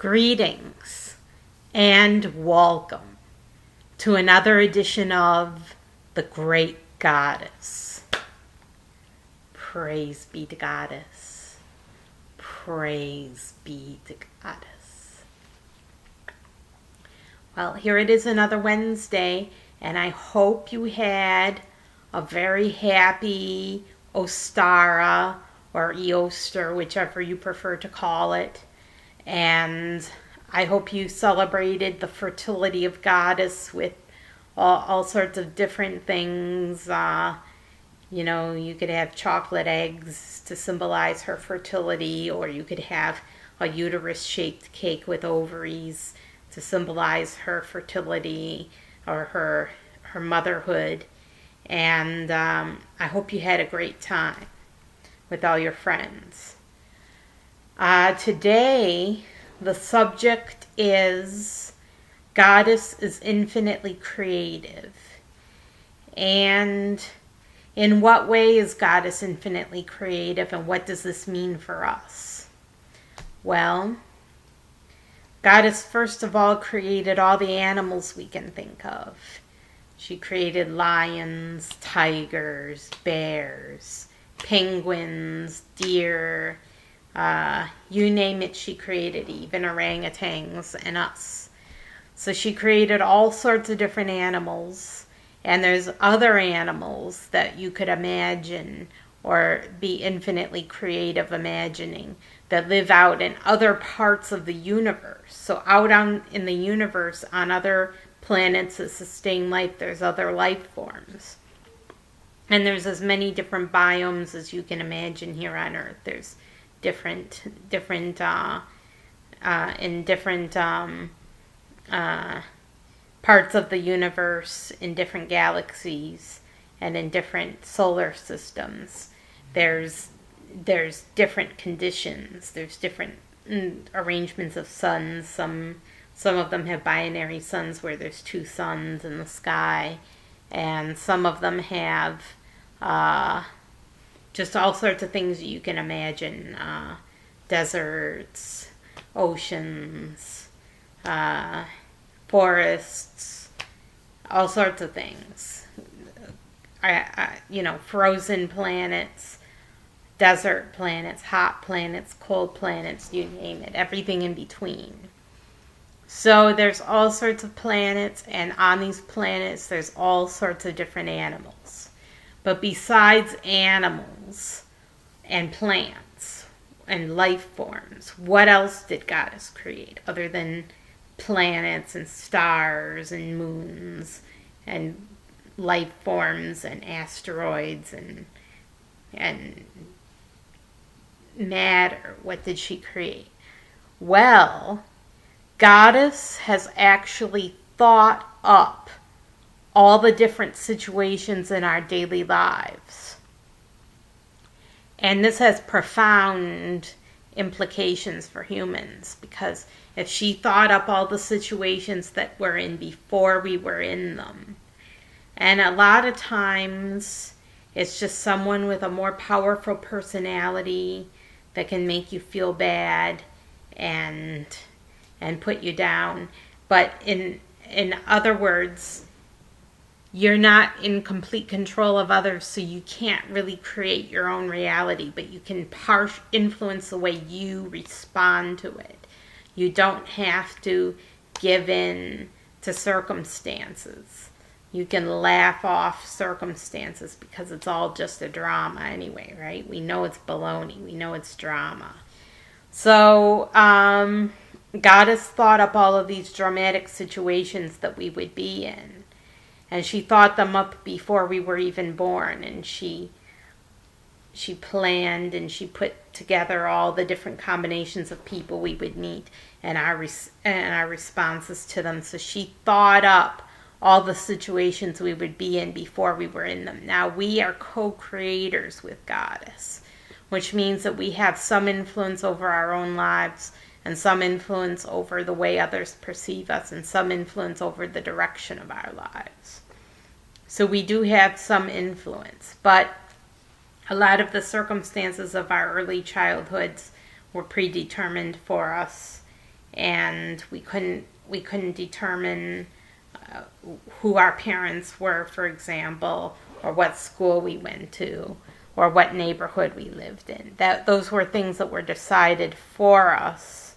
Greetings and welcome to another edition of The Great Goddess. Praise be to Goddess. Praise be to Goddess. Well, here it is, another Wednesday, and I hope you had a very happy Ostara or Easter, whichever you prefer to call it. And I hope you celebrated the fertility of Goddess with all sorts of different things. You could have chocolate eggs to symbolize her fertility, or you could have a uterus-shaped cake with ovaries to symbolize her fertility or her motherhood. And I hope you had a great time with all your friends. Today, the subject is Goddess is infinitely creative. And in what way is Goddess infinitely creative, and what does this mean for us? Well, Goddess first of all created all the animals we can think of. She created lions, tigers, bears, penguins, deer, you name it, she created, even orangutans and us. So she created all sorts of different animals, and there's other animals that you could imagine or be infinitely creative imagining that live out in other parts of the universe. So out in the universe, on other planets that sustain life, there's other life forms. And there's as many different biomes as you can imagine here on Earth. There's different parts of the universe, in different galaxies, and in different solar systems. There's different conditions. There's different arrangements of suns. Some of them have binary suns where there's two suns in the sky, and some of them have just all sorts of things you can imagine. Deserts, oceans, forests, all sorts of things. Frozen planets, desert planets, hot planets, cold planets, you name it, everything in between. So there's all sorts of planets, and on these planets there's all sorts of different animals. But besides animals and plants and life forms, what else did Goddess create other than planets and stars and moons and life forms and asteroids and matter? What did she create? Well, Goddess has actually thought up all the different situations in our daily lives. And this has profound implications for humans, because if she thought up all the situations that we're in before we were in them, and a lot of times it's just someone with a more powerful personality that can make you feel bad and put you down. But in other words, you're not in complete control of others, so you can't really create your own reality, but you can influence the way you respond to it. You don't have to give in to circumstances. You can laugh off circumstances because it's all just a drama anyway, right? We know it's baloney. We know it's drama. So, Goddess thought up all of these dramatic situations that we would be in. And she thought them up before we were even born. And she planned and she put together all the different combinations of people we would meet and our responses to them. So she thought up all the situations we would be in before we were in them. Now, we are co-creators with Goddess, which means that we have some influence over our own lives, and some influence over the way others perceive us, and some influence over the direction of our lives. So we do have some influence, but a lot of the circumstances of our early childhoods were predetermined for us, and we couldn't determine who our parents were, for example, or what school we went to, or what neighborhood we lived in. Those were things that were decided for us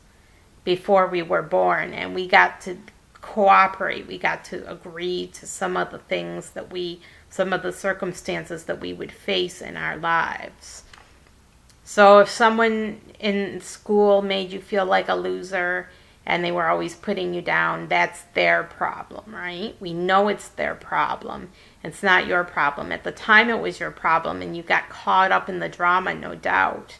before we were born, and we got to cooperate. We got to agree to some of the circumstances that we would face in our lives. So if someone in school made you feel like a loser and they were always putting you down, that's their problem, right? We know it's their problem. It's not your problem. At the time it was your problem and you got caught up in the drama, no doubt.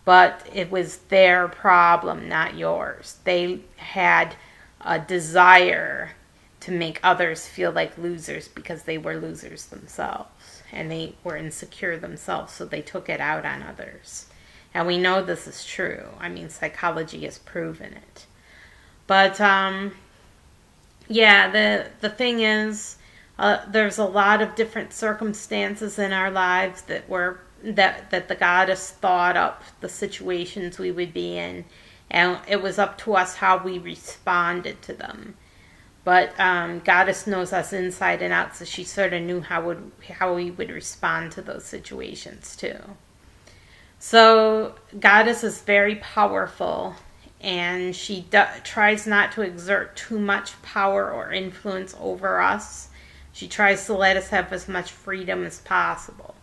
But it was their problem, not yours. They had a desire to make others feel like losers because they were losers themselves. And they were insecure themselves, so they took it out on others. And we know this is true. I mean, psychology has proven it. But, the thing is, there's a lot of different circumstances in our lives that the goddess thought up the situations we would be in, and it was up to us how we responded to them. But goddess knows us inside and out, so she sort of knew how we would respond to those situations too. So goddess is very powerful, and she tries not to exert too much power or influence over us. She tries to let us have as much freedom as possible.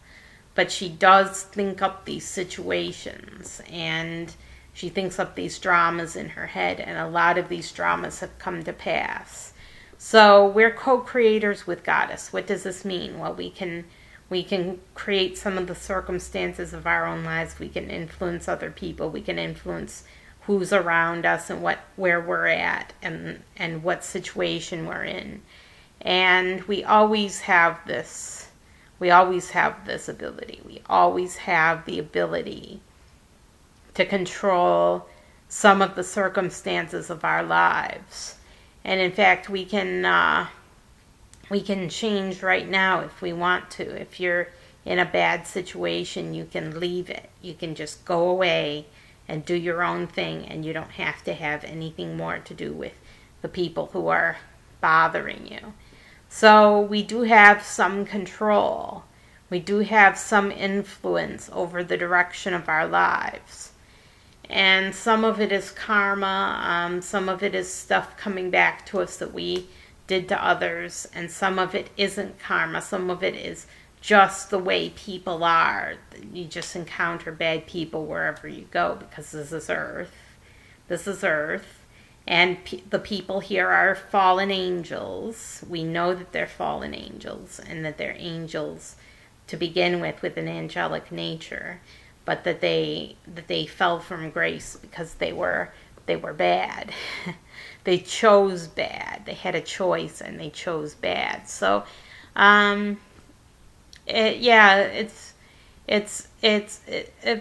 But she does think up these situations, and she thinks up these dramas in her head, and a lot of these dramas have come to pass. So we're co-creators with goddess. What does this mean? Well, we can create some of the circumstances of our own lives. We can influence other people. We can influence who's around us and where we're at and what situation we're in. And we always have this. We always have this ability. We always have the ability to control some of the circumstances of our lives. And in fact, we can change right now if we want to. If you're in a bad situation, you can leave it. You can just go away and do your own thing, and you don't have to have anything more to do with the people who are bothering you. So we do have some control. We do have some influence over the direction of our lives. And some of it is karma, some of it is stuff coming back to us that we did to others, and some of it isn't karma. Some of it is just the way people are. You just encounter bad people wherever you go, because this is Earth. This is Earth. And the people here are fallen angels. We know that they're fallen angels, and that they're angels to begin with an angelic nature, but that they fell from grace because they were bad. They chose bad. They had a choice and they chose bad. So,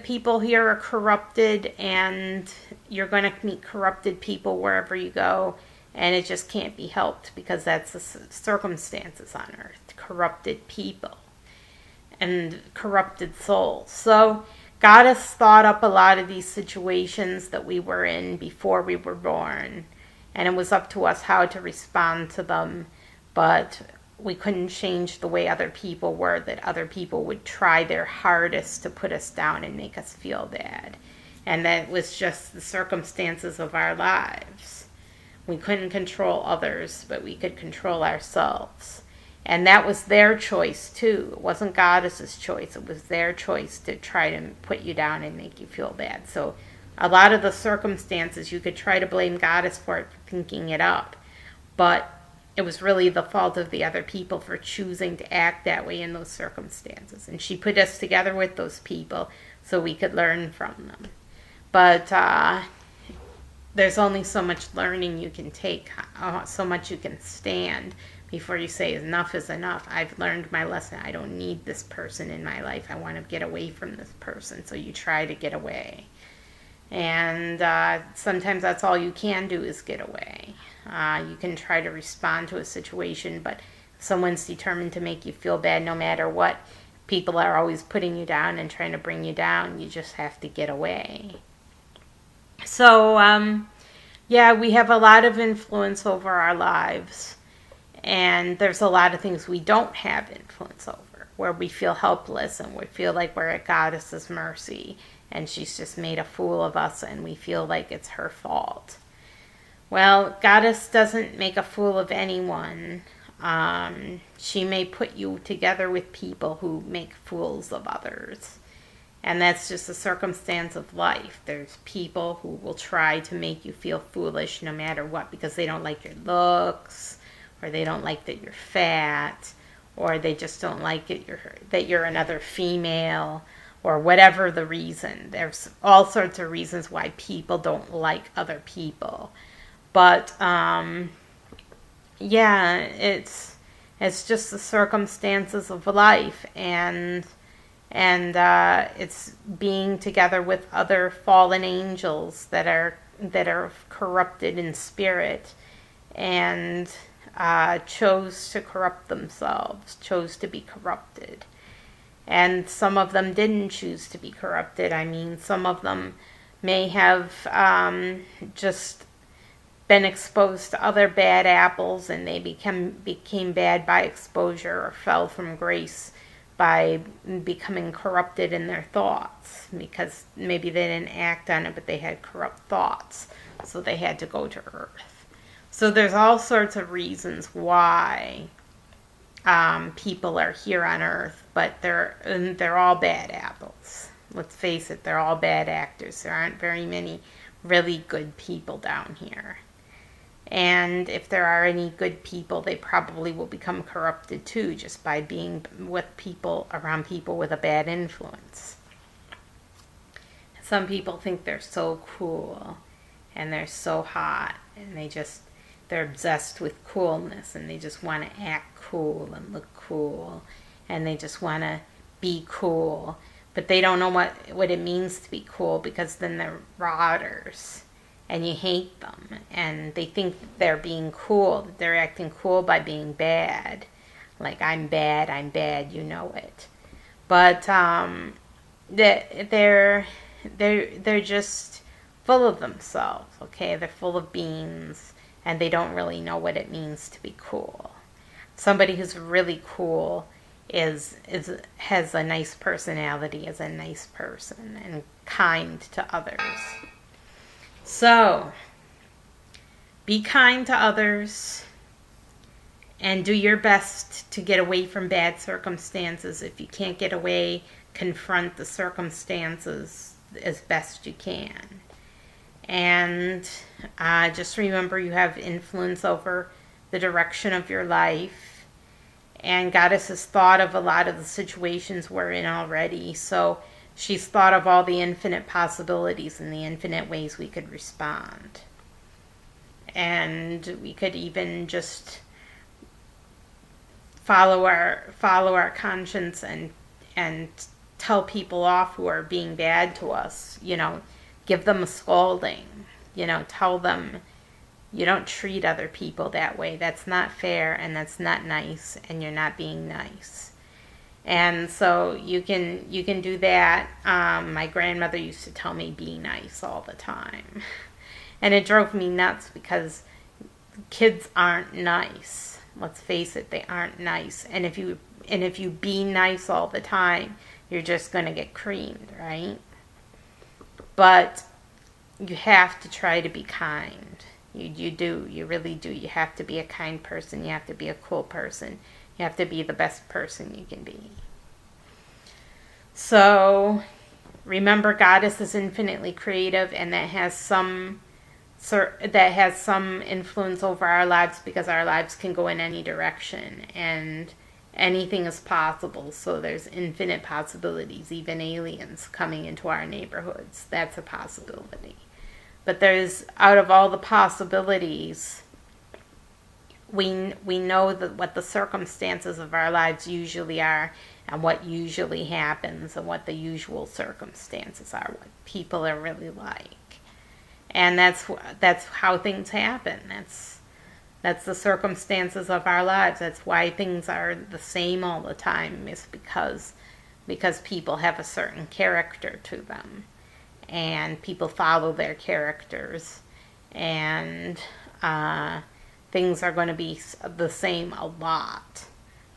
people here are corrupted, and you're going to meet corrupted people wherever you go, and it just can't be helped because that's the circumstances on Earth. Corrupted people and corrupted souls. So goddess thought up a lot of these situations that we were in before we were born, and it was up to us how to respond to them. But we couldn't change the way other people were, that other people would try their hardest to put us down and make us feel bad. And that was just the circumstances of our lives. We couldn't control others, but we could control ourselves. And that was their choice too. It wasn't goddess's choice. It was their choice to try to put you down and make you feel bad. So a lot of the circumstances, you could try to blame goddess for it, for thinking it up. But it was really the fault of the other people for choosing to act that way in those circumstances. And she put us together with those people so we could learn from them. But there's only so much learning you can take, so much you can stand before you say enough is enough. I've learned my lesson. I don't need this person in my life. I want to get away from this person. So you try to get away. And sometimes that's all you can do is get away. You can try to respond to a situation, but if someone's determined to make you feel bad no matter what, people are always putting you down and trying to bring you down. You just have to get away. So Yeah, we have a lot of influence over our lives, and there's a lot of things we don't have influence over, where we feel helpless and we feel like we're at Goddess's mercy and she's just made a fool of us and we feel like it's her fault. Well, Goddess doesn't make a fool of anyone. She may put you together with people who make fools of others. And that's just a circumstance of life. There's people who will try to make you feel foolish no matter what because they don't like your looks, or they don't like that you're fat, or they just don't like that you're another female, or whatever the reason. There's all sorts of reasons why people don't like other people. But yeah, it's just the circumstances of life, and it's being together with other fallen angels that are corrupted in spirit, and chose to corrupt themselves, chose to be corrupted. And some of them didn't choose to be corrupted. I mean, some of them may have just been exposed to other bad apples, and they became bad by exposure, or fell from grace by becoming corrupted in their thoughts, because maybe they didn't act on it, but they had corrupt thoughts, so they had to go to earth. So there's all sorts of reasons why people are here on earth, but they're all bad apples. Let's face it, they're all bad actors. There aren't very many really good people down here. And if there are any good people, they probably will become corrupted too, just by being around people with a bad influence. Some people think they're so cool and they're so hot, and they're obsessed with coolness, and they just want to act cool and look cool, and they just want to be cool, but they don't know what it means to be cool, because then they're rotters. And you hate them, and they think they're being cool, that they're acting cool by being bad. Like, I'm bad, you know it. But they're just full of themselves, okay? They're full of beans, and they don't really know what it means to be cool. Somebody who's really cool has a nice personality, is a nice person, and kind to others. So, be kind to others, and do your best to get away from bad circumstances. If you can't get away, confront the circumstances as best you can. And just remember, you have influence over the direction of your life. And Goddess has thought of a lot of the situations we're in already, so she's thought of all the infinite possibilities and the infinite ways we could respond. And we could even just follow our conscience and tell people off who are being bad to us. Give them a scolding. Tell them, you don't treat other people that way. That's not fair, and that's not nice, and you're not being nice. And so you can do that. My grandmother used to tell me, be nice all the time. And it drove me nuts, because kids aren't nice. Let's face it, they aren't nice. And if you be nice all the time, you're just going to get creamed, right? But you have to try to be kind. You do. You really do. You have to be a kind person. You have to be a cool person. You have to be the best person you can be. So, remember, Goddess is infinitely creative, and that has some influence over our lives, because our lives can go in any direction, and anything is possible. So there's infinite possibilities, even aliens coming into our neighborhoods. That's a possibility. But out of all the possibilities, we know what the circumstances of our lives usually are, and what usually happens, and what the usual circumstances are, what people are really like. And that's how things happen. That's the circumstances of our lives. That's why things are the same all the time, is because people have a certain character to them, and people follow their characters. and things are going to be the same a lot.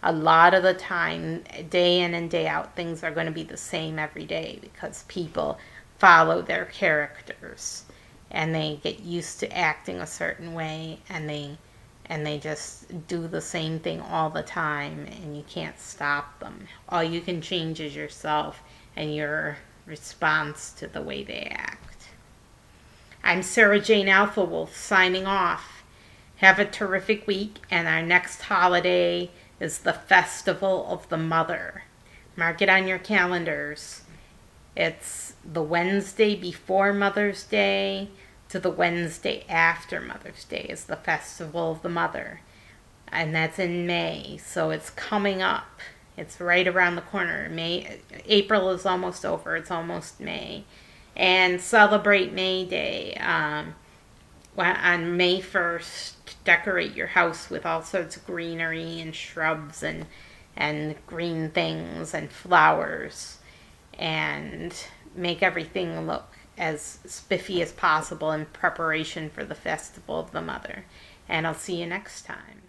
A lot of the time, day in and day out, things are going to be the same every day because people follow their characters and they get used to acting a certain way, and they just do the same thing all the time, and you can't stop them. All you can change is yourself and your response to the way they act. I'm Sarah Jane Alpha Wolf signing off. Have a terrific week, and our next holiday is the Festival of the Mother. Mark it on your calendars. It's the Wednesday before Mother's Day to the Wednesday after Mother's Day is the Festival of the Mother. And that's in May, so it's coming up. It's right around the corner. April is almost over. It's almost May. And celebrate May Day. On May 1st, decorate your house with all sorts of greenery and shrubs and green things and flowers, and make everything look as spiffy as possible in preparation for the Festival of the Mother. And I'll see you next time.